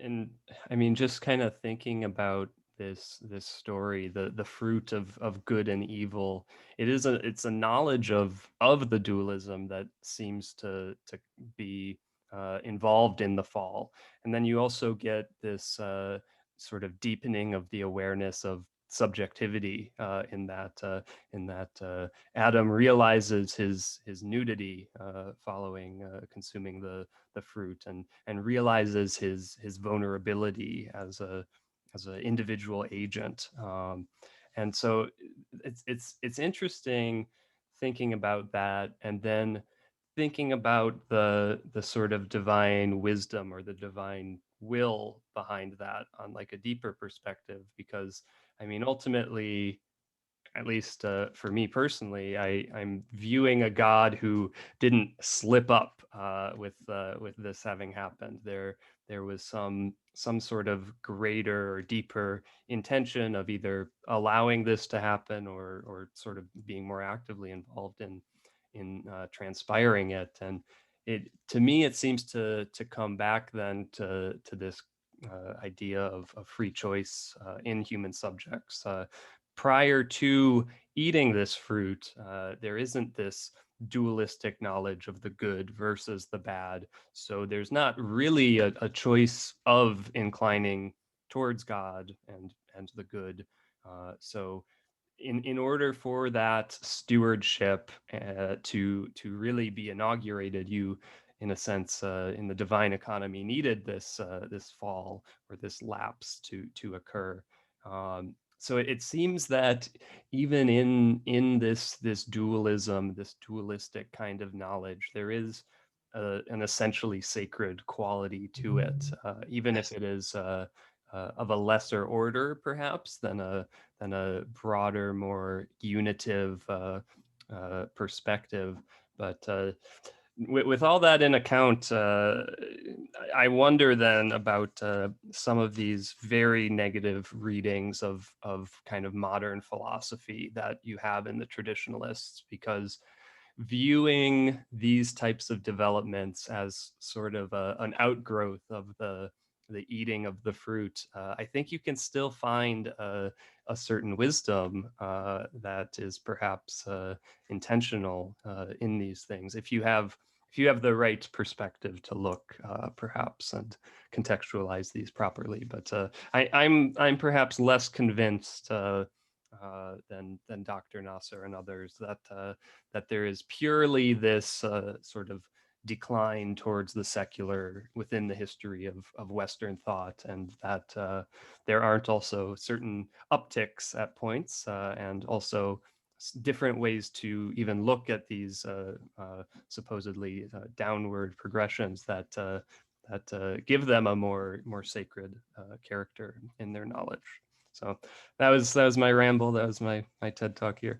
and I mean, just kind of thinking about this story, the fruit of good and evil. It's a knowledge of the dualism that seems to be involved in the fall, and then you also get this sort of deepening of the awareness of subjectivity in that Adam realizes his nudity following consuming the fruit, and realizes his vulnerability as an individual agent. And so it's interesting thinking about that, and then thinking about the sort of divine wisdom or the divine will behind that on like a deeper perspective, because I mean ultimately, at least for me personally, I'm viewing a God who didn't slip up with this having happened. There was some sort of greater or deeper intention of either allowing this to happen, or sort of being more actively involved in transpiring it. And it, to me, it seems to come back then to this idea of free choice in human subjects. Prior to eating this fruit, there isn't this dualistic knowledge of the good versus the bad. So there's not really a choice of inclining towards God and the good. So in order for that stewardship to really be inaugurated, you, in a sense, in the divine economy, needed this fall or this lapse to occur. So it seems that even in this dualism, this dualistic kind of knowledge, there is an essentially sacred quality to it, even if Yes. it is of a lesser order, perhaps, than a broader, more unitive perspective. But with all that in account, I wonder then about some of these very negative readings of kind of modern philosophy that you have in the traditionalists, because viewing these types of developments as sort of an outgrowth of the eating of the fruit, I think you can still find a certain wisdom that is perhaps intentional in these things, if you have the right perspective to look, perhaps, and contextualize these properly. But I'm perhaps less convinced than Dr. Nasser and others that there is purely this sort of decline towards the secular within the history of Western thought, and that there aren't also certain upticks at points, and also different ways to even look at these supposedly downward progressions that give them a more sacred character in their knowledge. So that was my ramble. That was my TED talk here.